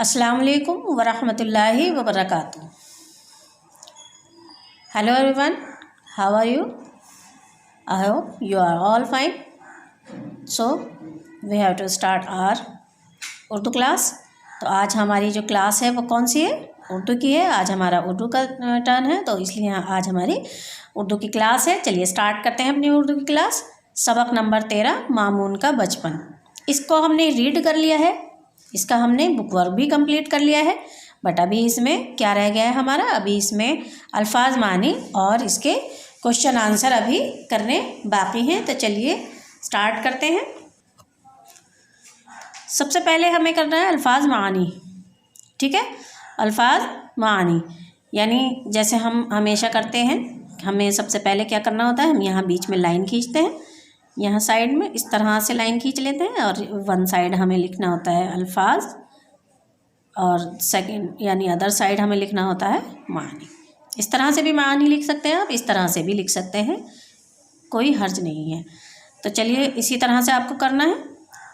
अस्सलाम वालेकुम वरहमतुल्लाहि वबरकातुहू। Hello everyone, how are you? I hope you are all fine. So we have to start our Urdu class. तो आज हमारी जो क्लास है वो कौन सी है? उर्दू की है। आज हमारा उर्दू का टर्न है, तो इसलिए आज हमारी उर्दू की क्लास है। चलिए स्टार्ट करते हैं अपनी उर्दू की क्लास। सबक नंबर 13, मामून का बचपन। इसको हमने रीड कर लिया है, इसका हमने बुक वर्क भी कंप्लीट कर लिया है, बट अभी इसमें क्या रह गया है हमारा? अभी इसमें अल्फाज मानी और इसके क्वेश्चन आंसर अभी करने बाकी हैं। तो चलिए स्टार्ट करते हैं। सबसे पहले हमें करना है अल्फाज मानी, ठीक है। अल्फाज मानी यानी जैसे हम हमेशा करते हैं, हमें सबसे पहले क्या करना होता है, हम यहाँ बीच में लाइन खींचते हैं, यहाँ साइड में इस तरह से लाइन खींच लेते हैं और वन साइड हमें लिखना होता है अल्फाज और सेकंड यानी अदर साइड हमें लिखना होता है मानी। इस तरह से भी मानी लिख सकते हैं आप, इस तरह से भी लिख सकते हैं, कोई हर्ज नहीं है। तो चलिए इसी तरह से आपको करना है।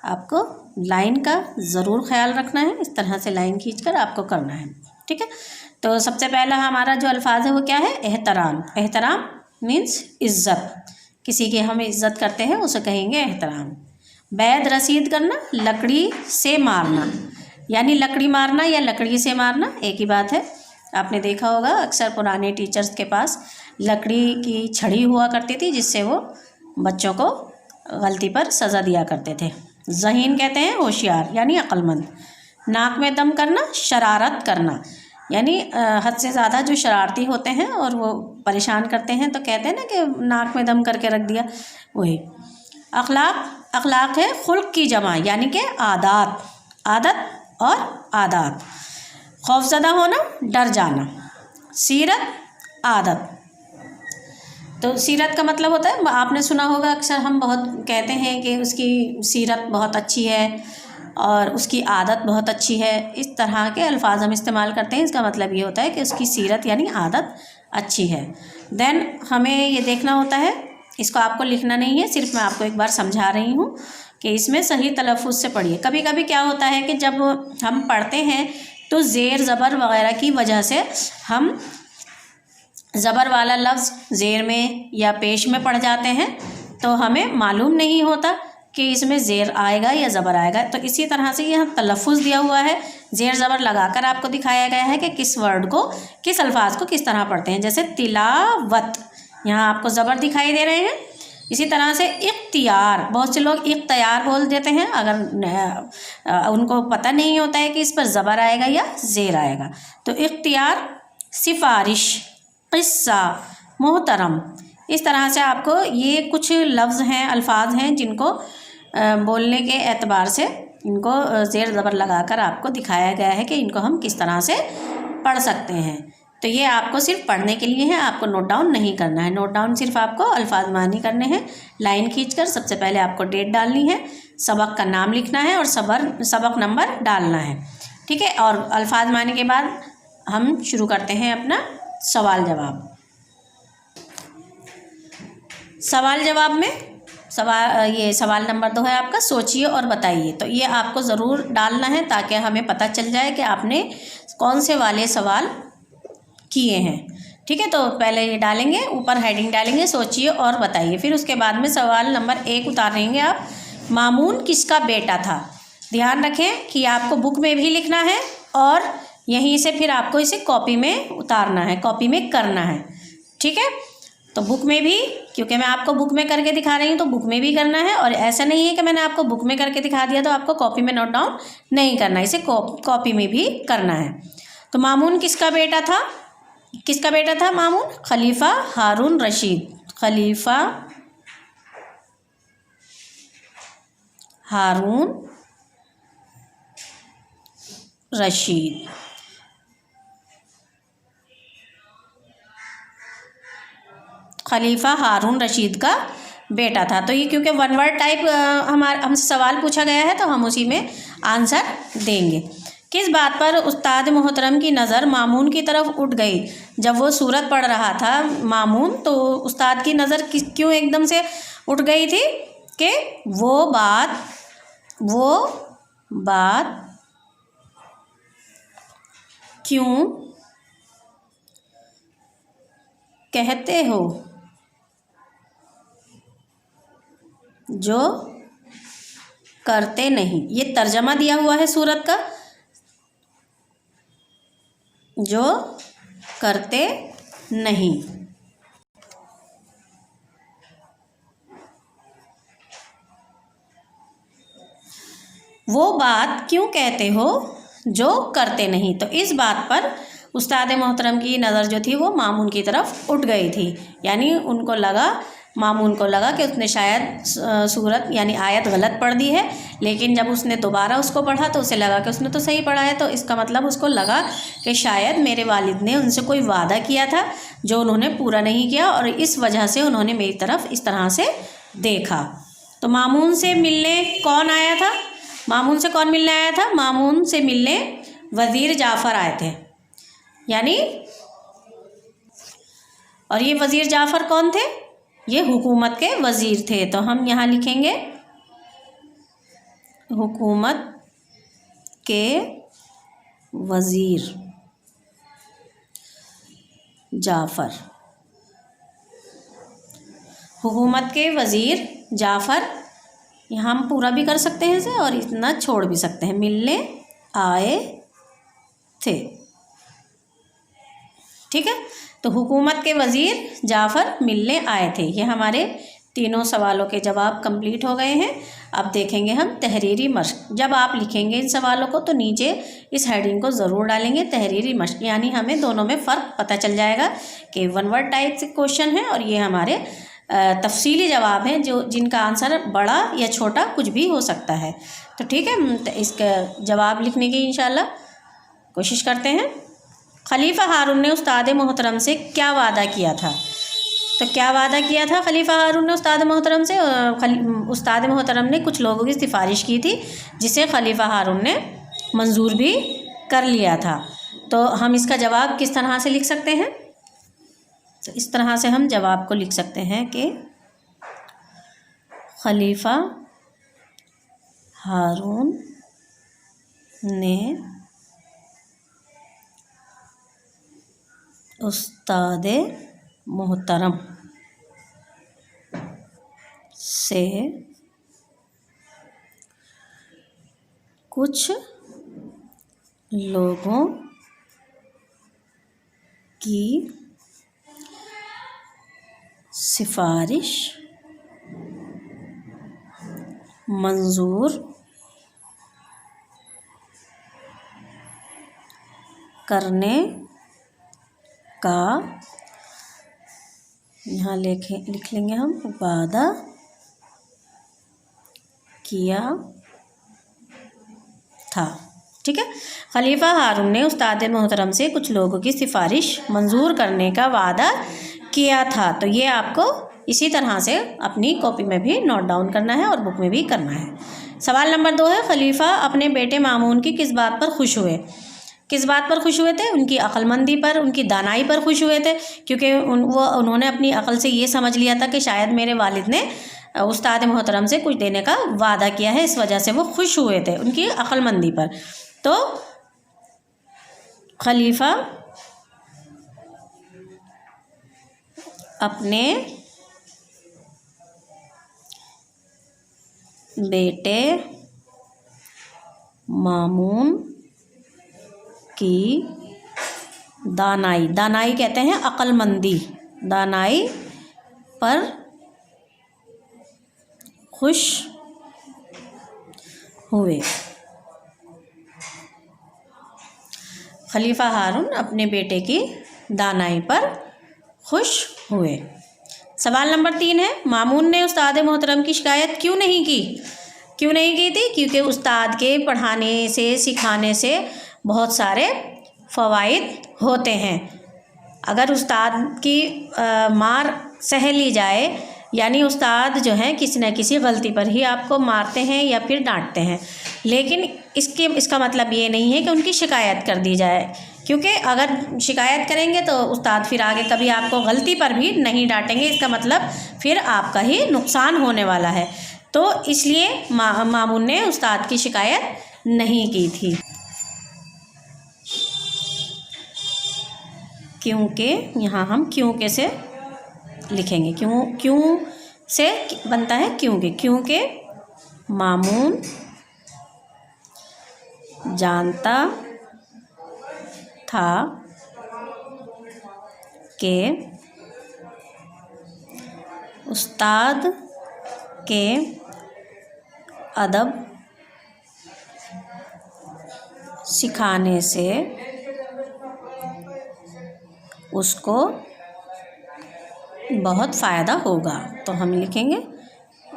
आपको लाइन का ज़रूर ख्याल रखना है, इस तरह से लाइन खींचकर आपको करना है, ठीक है। तो सबसे पहला हमारा जो अल्फाज है वो क्या है? एहतराम। एहतराम मीन्स इज़्ज़त, किसी की हम इज़्ज़त करते हैं उसे कहेंगे एहतराम। बैद रसीद करना, लकड़ी से मारना, यानी लकड़ी मारना या लकड़ी से मारना एक ही बात है। आपने देखा होगा अक्सर पुराने टीचर्स के पास लकड़ी की छड़ी हुआ करती थी, जिससे वो बच्चों को गलती पर सज़ा दिया करते थे। ज़हीन कहते हैं होशियार यानी अक्लमंद। नाक में दम करना, शरारत करना, यानी हद से ज़्यादा जो शरारती होते हैं और वो परेशान करते हैं, तो कहते हैं ना कि नाक में दम करके रख दिया, वही। अखलाक, अखलाक है खुल्क की जमा यानी कि आदात, आदत और आदात। खौफज़दा होना, डर जाना। सीरत, आदत। तो सीरत का मतलब होता है, आपने सुना होगा अक्सर हम बहुत कहते हैं कि उसकी सीरत बहुत अच्छी है और उसकी आदत बहुत अच्छी है। इस तरह के अल्फाज हम इस्तेमाल करते हैं, इसका मतलब ये होता है कि उसकी सीरत यानी आदत अच्छी है। देन हमें ये देखना होता है, इसको आपको लिखना नहीं है, सिर्फ मैं आपको एक बार समझा रही हूँ कि इसमें सही तलफ़ुज़ से पढ़िए। कभी कभी क्या होता है कि जब हम पढ़ते हैं तो ज़ेर ज़बर वग़ैरह की वजह से हम ज़बर वाला लफ्ज़ ज़ेर में या पेश में पढ़ जाते हैं, तो हमें मालूम नहीं होता कि इसमें ज़ेर आएगा या ज़बर आएगा। तो इसी तरह से यहाँ तलफ़ुज़ दिया हुआ है, ज़ेर ज़बर लगाकर आपको दिखाया गया है कि किस वर्ड को, किस अल्फाज को किस तरह पढ़ते हैं। जैसे तिलावत, यहाँ आपको ज़बर दिखाई दे रहे हैं। इसी तरह से इख्तियार, बहुत से लोग इख्तियार बोल देते हैं, अगर उनको पता नहीं होता है कि इस पर ज़बर आएगा या ज़ेर आएगा। तो इख्तियार, सिफारिश, क़िस्सा, मोहतरम। इस तरह से आपको ये कुछ लफ्ज़ हैं, अल्फाज हैं, जिनको बोलने के एतबार से इनको ज़ेर ज़बर लगाकर आपको दिखाया गया है कि इनको हम किस तरह से पढ़ सकते हैं। तो ये आपको सिर्फ पढ़ने के लिए है, आपको नोट डाउन नहीं करना है। नोट डाउन सिर्फ आपको अल्फाज मानी करने हैं। लाइन खींचकर सबसे पहले आपको डेट डालनी है, सबक का नाम लिखना है और सबक नंबर डालना है, ठीक है। और अल्फाज मानी के बाद हम शुरू करते हैं अपना सवाल जवाब। सवाल जवाब में ये सवाल नंबर 2 है आपका, सोचिए और बताइए। तो ये आपको ज़रूर डालना है ताकि हमें पता चल जाए कि आपने कौन से वाले सवाल किए हैं, ठीक है। तो पहले ये डालेंगे, ऊपर हेडिंग डालेंगे सोचिए और बताइए। फिर उसके बाद में सवाल नंबर 1 उतारेंगे आप, मामून किसका बेटा था। ध्यान रखें कि आपको बुक में भी लिखना है और यहीं से फिर आपको इसे कॉपी में उतारना है, कॉपी में करना है, ठीक है। तो बुक में भी, क्योंकि मैं आपको बुक में करके दिखा रही हूँ, तो बुक में भी करना है। और ऐसा नहीं है कि मैंने आपको बुक में करके दिखा दिया तो आपको कॉपी में नोट डाउन नहीं करना, इसे कॉपी में भी करना है। तो मामून किसका बेटा था? किसका बेटा था मामून? खलीफा हारून रशीद। खलीफा हारून रशीद। खलीफा हारून रशीद का बेटा था। तो ये क्योंकि वन वर्ड टाइप हमसे सवाल पूछा गया है, तो हम उसी में आंसर देंगे। किस बात पर उस्ताद मोहतरम की नज़र मामून की तरफ उठ गई? जब वो सूरत पढ़ रहा था मामून, तो उस्ताद की नज़र क्यों एकदम से उठ गई थी कि वो बात क्यों कहते हो जो करते नहीं। ये तर्जमा दिया हुआ है सूरत का, जो करते नहीं। वो बात क्यों कहते हो जो करते नहीं। तो इस बात पर उस्ताद मोहतरम की नज़र जो थी वो मामून की तरफ उठ गई थी, यानी उनको लगा, मामून को लगा कि उसने शायद सूरत यानी आयत गलत पढ़ दी है, लेकिन जब उसने दोबारा उसको पढ़ा तो उसे लगा कि उसने तो सही पढ़ा है। तो इसका मतलब उसको लगा कि शायद मेरे वालिद ने उनसे कोई वादा किया था जो उन्होंने पूरा नहीं किया, और इस वजह से उन्होंने मेरी तरफ इस तरह से देखा। तो मामून से मिलने कौन आया था? मामून से कौन मिलने आया था? मामून से मिलने वज़ीर जाफ़र आए थे, यानी, और ये वज़ीर जाफ़र कौन थे? ये हुकूमत के वज़ीर थे। तो हम यहाँ लिखेंगे हुकूमत के वज़ीर जाफ़र। हुकूमत के वज़ीर जाफ़र, यहाँ हम पूरा भी कर सकते हैं इसे और इतना छोड़ भी सकते हैं। मिलने आए थे, ठीक है। तो हुकूमत के वज़ीर जाफ़र मिलने आए थे। ये हमारे तीनों सवालों के जवाब कंप्लीट हो गए हैं। अब देखेंगे हम तहरीरी मश्क। जब आप लिखेंगे इन सवालों को तो नीचे इस हेडिंग को ज़रूर डालेंगे तहरीरी मश्क, यानी हमें दोनों में फ़र्क पता चल जाएगा कि वन वर्ड टाइप से क्वेश्चन है और ये हमारे तफसीली जवाब हैं जो जिनका आंसर बड़ा या छोटा कुछ भी हो सकता है। तो ठीक है, तो इसका जवाब लिखने की इंशाल्लाह कोशिश करते हैं। खलीफा हारून ने उस्ताद मोहतरम से क्या वादा किया था? तो क्या वादा किया था खलीफा हारून ने उस्ताद मोहतरम से? उस्ताद मोहतरम ने कुछ लोगों की सिफारिश की थी जिसे खलीफा हारून ने मंजूर भी कर लिया था। तो हम इसका जवाब किस तरह से लिख सकते हैं? तो इस तरह से हम जवाब को लिख सकते हैं कि खलीफा हारून ने उस्ताद मोहतरम से कुछ लोगों की सिफारिश मंजूर करने का, यहाँ लिख लेंगे हम, वादा किया था। ठीक है, खलीफा हारून ने उस्ताद मोहतरम से कुछ लोगों की सिफारिश मंजूर करने का वादा किया था। तो ये आपको इसी तरह से अपनी कॉपी में भी नोट डाउन करना है और बुक में भी करना है। सवाल नंबर 2 है, खलीफा अपने बेटे मामून की किस बात पर खुश हुए? किस बात पर खुश हुए थे? उनकी अक्लमंदी पर, उनकी दानाई पर खुश हुए थे, क्योंकि उन्होंने अपनी अक्ल से ये समझ लिया था कि शायद मेरे वालिद ने उस्ताद मोहतरम से कुछ देने का वादा किया है, इस वजह से वो खुश हुए थे उनकी अक्लमंदी पर। तो खलीफा अपने बेटे मामून की दानाई, दानाई कहते हैं अक्लमंदी, दानाई पर खुश हुए। खलीफा हारून अपने बेटे की दानाई पर खुश हुए। सवाल नंबर 3 है, मामून ने उस्ताद मोहतरम की शिकायत क्यों नहीं की? क्यों नहीं की थी? क्योंकि उस्ताद के पढ़ाने से, सिखाने से बहुत सारे फ़वाइद होते हैं। अगर उस्ताद की मार सह ली जाए, यानी उस्ताद जो हैं किसी न किसी गलती पर ही आपको मारते हैं या फिर डांटते हैं, लेकिन इसका मतलब ये नहीं है कि उनकी शिकायत कर दी जाए, क्योंकि अगर शिकायत करेंगे तो उस्ताद फिर आगे कभी आपको गलती पर भी नहीं डांटेंगे, इसका मतलब फिर आपका ही नुकसान होने वाला है। तो इसलिए मामून ने उस्ताद की शिकायत नहीं की थी। क्योंकि यहाँ हम क्योंकि से लिखेंगे। क्यों से बनता है क्योंकि मामून जानता था कि उस्ताद के अदब सिखाने से उसको बहुत फ़ायदा होगा। तो हम लिखेंगे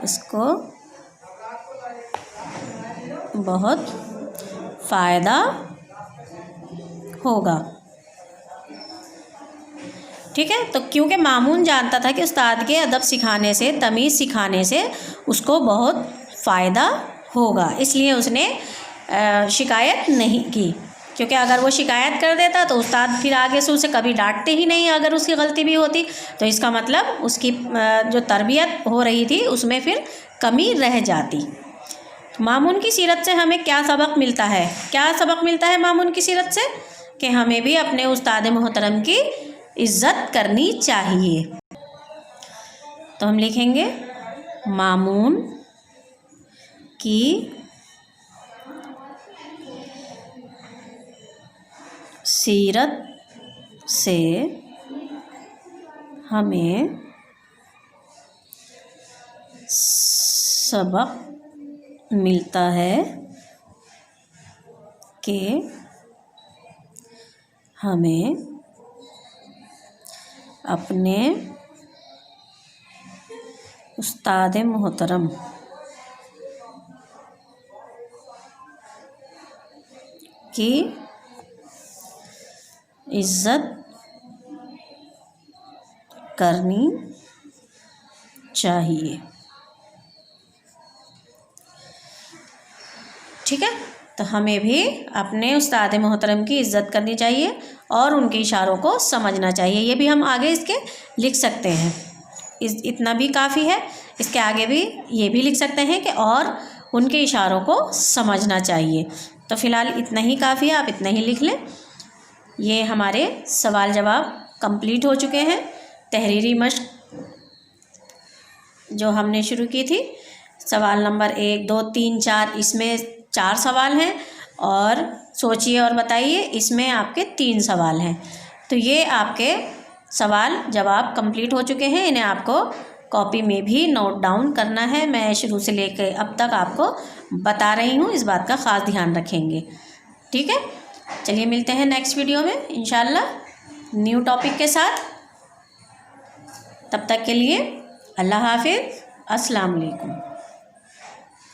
इसको बहुत फ़ायदा होगा। ठीक है, तो क्योंकि मामून जानता था कि उस्ताद के अदब सिखाने से, तमीज़ सिखाने से उसको बहुत फ़ायदा होगा, इसलिए उसने शिकायत नहीं की। क्योंकि अगर वो शिकायत कर देता तो उस्ताद फिर आगे से उसे कभी डांटते ही नहीं, अगर उसकी गलती भी होती तो इसका मतलब उसकी जो तरबियत हो रही थी उसमें फिर कमी रह जाती। मामून की सीरत से हमें क्या सबक मिलता है? क्या सबक मिलता है मामून की सीरत से? कि हमें भी अपने उस्ताद मोहतरम की इज़्ज़त करनी चाहिए। तो हम लिखेंगे मामून की सीरत से हमें सबक मिलता है कि हमें अपने उस्ताद मोहतरम की इज़्ज़त करनी चाहिए। ठीक है, तो हमें भी अपने उस्ताद मोहतरम की इज़्ज़त करनी चाहिए और उनके इशारों को समझना चाहिए। ये भी हम आगे इसके लिख सकते हैं, इतना भी काफ़ी है। इसके आगे भी ये भी लिख सकते हैं कि और उनके इशारों को समझना चाहिए। तो फ़िलहाल इतना ही काफ़ी है, आप इतना ही लिख लें। ये हमारे सवाल जवाब कंप्लीट हो चुके हैं। तहरीरी मश्क जो हमने शुरू की थी, सवाल नंबर 1, 2, 3, 4, इसमें 4 सवाल हैं और सोचिए और बताइए इसमें आपके 3 सवाल हैं। तो ये आपके सवाल जवाब कंप्लीट हो चुके हैं। इन्हें आपको कॉपी में भी नोट डाउन करना है। मैं शुरू से लेकर अब तक आपको बता रही हूँ, इस बात का ख़ास ध्यान रखेंगे। ठीक है, चलिए मिलते हैं नेक्स्ट वीडियो में इंशाल्लाह न्यू टॉपिक के साथ। तब तक के लिए अल्लाह हाफिज़, अस्सलाम वालेकुम।